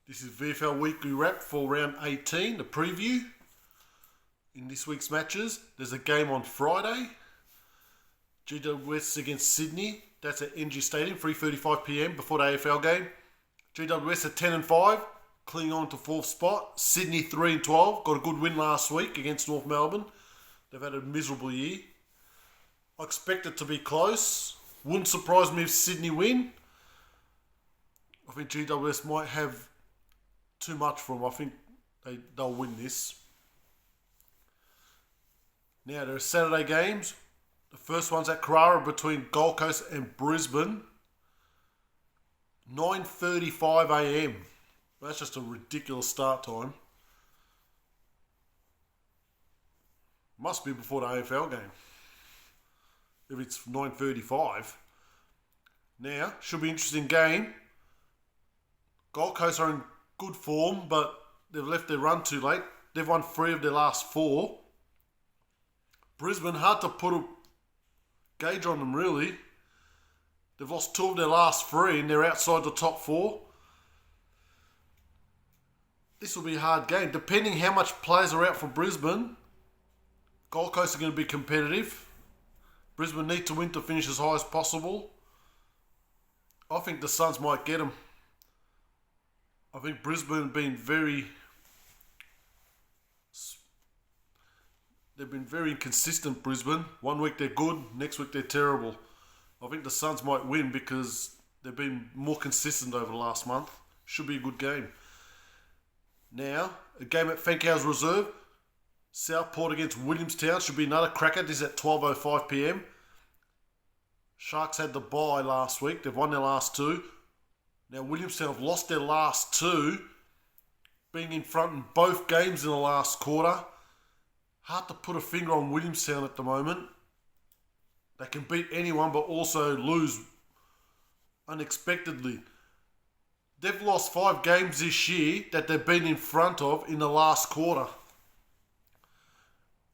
This is VFL Weekly Wrap for Round 18, the preview. In this week's matches, there's a game on Friday. GWS against Sydney. That's at NG Stadium, 3:35pm before the AFL game. GWS at 10 and 5, clinging on to 4th spot. Sydney 3 and 12, got a good win last week against North Melbourne. They've had a miserable year. I expect it to be close. Wouldn't surprise me if Sydney win. I think GWS might have too much for them. I think they'll win this. Now, there are Saturday games. The first one's at Carrara between Gold Coast and Brisbane. 9:35am. That's just a ridiculous start time. Must be before the AFL game, if it's 9:35. Now, should be an interesting game. Gold Coast are in good form, but they've left their run too late. They've won 3 of their last 4. Brisbane, hard to put a gauge on them really. They've lost 2 of their last 3 and they're outside the top 4. This will be a hard game. Depending how much players are out for Brisbane, Gold Coast are going to be competitive. Brisbane need to win to finish as high as possible. I think the Suns might get them. I think Brisbane have been they've been very inconsistent, Brisbane. One week they're good, next week they're terrible. I think the Suns might win because they've been more consistent over the last month. Should be a good game. Now, a game at Fankhouse Reserve. Southport against Williamstown should be another cracker. This is at 12:05pm. Sharks had the bye last week. They've won their last 2. Now, Williamstown have lost their last 2, being in front in both games in the last quarter. Hard to put a finger on Williamstown at the moment. They can beat anyone but also lose unexpectedly. They've lost 5 games this year that they've been in front of in the last quarter.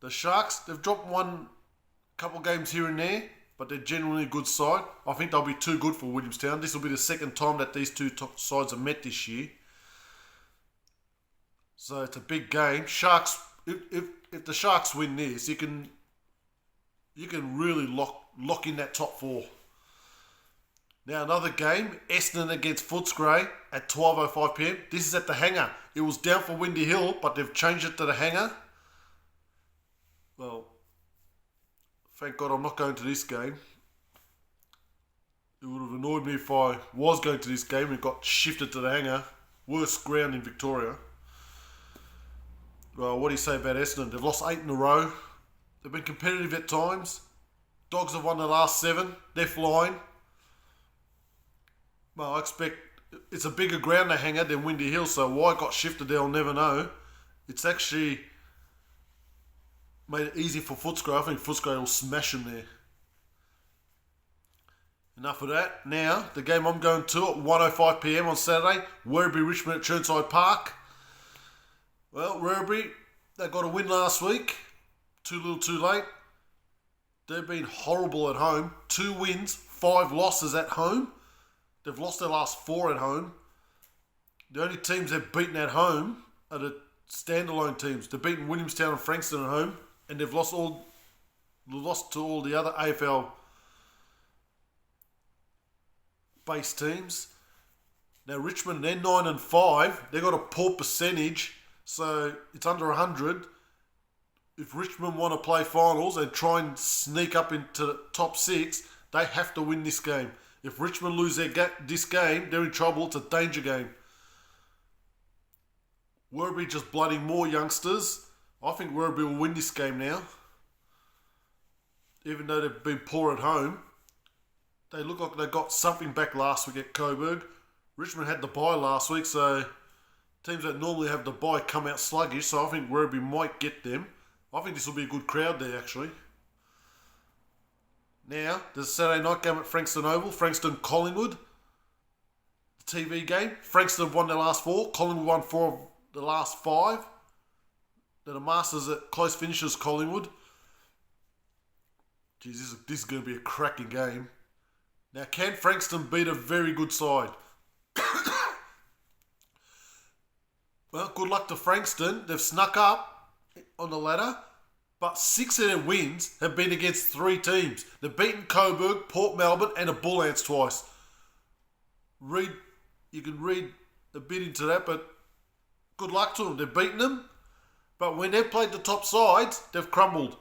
The Sharks, they've dropped one couple games here and there, but they're generally a good side. I think they'll be too good for Williamstown. This will be the second time that these two top sides have met this year. So it's a big game. Sharks, if the Sharks win this, you can really lock in that top 4. Now another game, Essendon against Footscray at 12:05pm. This is at the Hangar. It was down for Windy Hill, but they've changed it to the Hangar. Well, thank God I'm not going to this game. It would have annoyed me if I was going to this game and got shifted to the Hangar. Worst ground in Victoria. Well, what do you say about Essendon? They've lost 8 in a row. They've been competitive at times. Dogs have won the last 7. They're flying. Well, I expect it's a bigger ground to Hangar than Windy Hill, so why it got shifted there I'll never know. It's actually made it easy for Footscray. I think Footscray will smash them there. Enough of that. Now, the game I'm going to at 1:05pm on Saturday, Werribee Richmond at Chirnside Park. Well, Werribee, they got a win last week. Too little too late. They've been horrible at home. 2 wins, 5 losses at home. They've lost their last 4 at home. The only teams they've beaten at home are the standalone teams. They've beaten Williamstown and Frankston at home, and they've lost to all the other AFL based teams. Now Richmond, they're 9 and 5. They've got a poor percentage, so it's under 100. If Richmond want to play finals and try and sneak up into the top 6, they have to win this game. If Richmond lose this game, they're in trouble. It's a danger game. Werribee just blooding more youngsters. I think Werribee will win this game now. Even though they've been poor at home, they look like they got something back last week at Coburg. Richmond had the bye last week, so teams that normally have the bye come out sluggish, so I think Werribee might get them. I think this will be a good crowd there, actually. Now, there's a Saturday night game at Frankston Oval, Frankston-Collingwood. The TV game. Frankston have won their last 4. Collingwood won 4 of the last 5. They're the masters at close finishes, Collingwood. Jeez, this is going to be a cracking game. Now, can Frankston beat a very good side? Well, good luck to Frankston. They've snuck up on the ladder, but 6 of their wins have been against 3 teams. They've beaten Coburg, Port Melbourne, and the Bull Ants twice. You can read a bit into that, but good luck to them. They've beaten them, but when they've played the top sides, they've crumbled.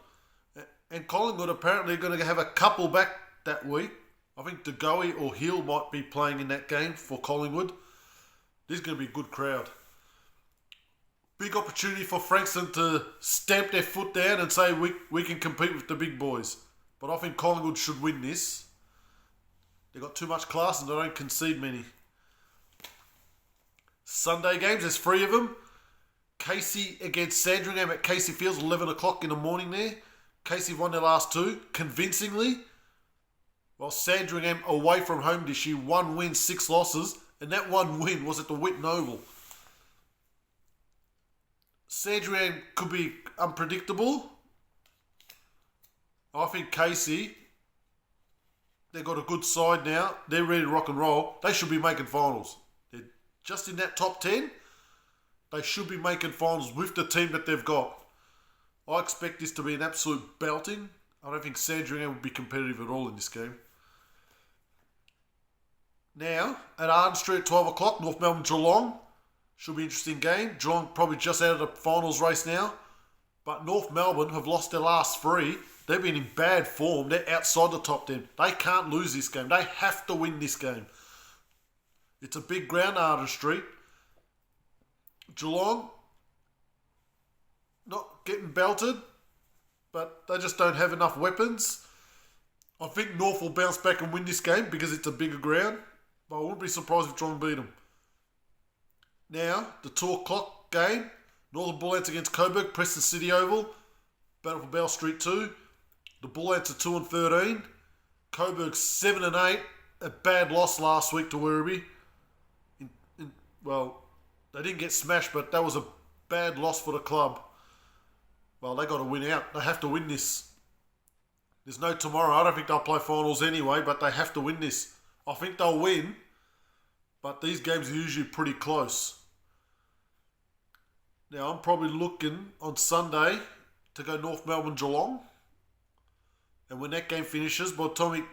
And Collingwood apparently are going to have a couple back that week. I think DeGoey or Hill might be playing in that game for Collingwood. This is going to be a good crowd. Big opportunity for Frankston to stamp their foot down and say we can compete with the big boys. But I think Collingwood should win this. They've got too much class and they don't concede many. Sunday games, there's 3 of them. Casey against Sandringham at Casey Fields, 11 o'clock in the morning there. Casey won their last 2 convincingly. While Sandringham away from home this year, 1 win, 6 losses. And that 1 win was at the Whitten Oval. Sandringham could be unpredictable. I think Casey, they've got a good side now. They're ready to rock and roll. They should be making finals. They're just in that top 10. They should be making finals with the team that they've got. I expect this to be an absolute belting. I don't think Sandringham will be competitive at all in this game. Now, at Arden Street at 12 o'clock, North Melbourne Geelong. Should be an interesting game. Geelong probably just out of the finals race now. But North Melbourne have lost their last 3. They've been in bad form. They're outside the top 10. They can't lose this game. They have to win this game. It's a big ground, Arden Street. Geelong, not getting belted, but they just don't have enough weapons. I think North will bounce back and win this game because it's a bigger ground. But I wouldn't be surprised if Geelong beat them. Now, the 2 o'clock game. Northern Bull Ants against Coburg, Preston City Oval. Battle for Bell Street 2. The Bull Ants are 2-13. Coburg 7-8. A bad loss last week to Werribee. Well, they didn't get smashed, but that was a bad loss for the club. Well, they got to win out. They have to win this. There's no tomorrow. I don't think they'll play finals anyway, but they have to win this. I think they'll win, but these games are usually pretty close. Now, I'm probably looking on Sunday to go North Melbourne Geelong. And when that game finishes, by the time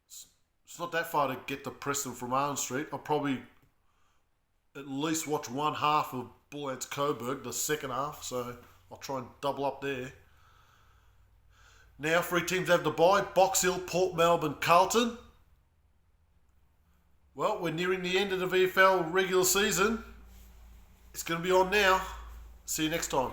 it's not that far to get to Preston from Arden Street, I'll probably at least watch one half of Bull Ants Coburg, the second half, so I'll try and double up there. Now, 3 teams have the bye. Box Hill, Port Melbourne, Carlton. Well, we're nearing the end of the VFL regular season. It's going to be on now. See you next time.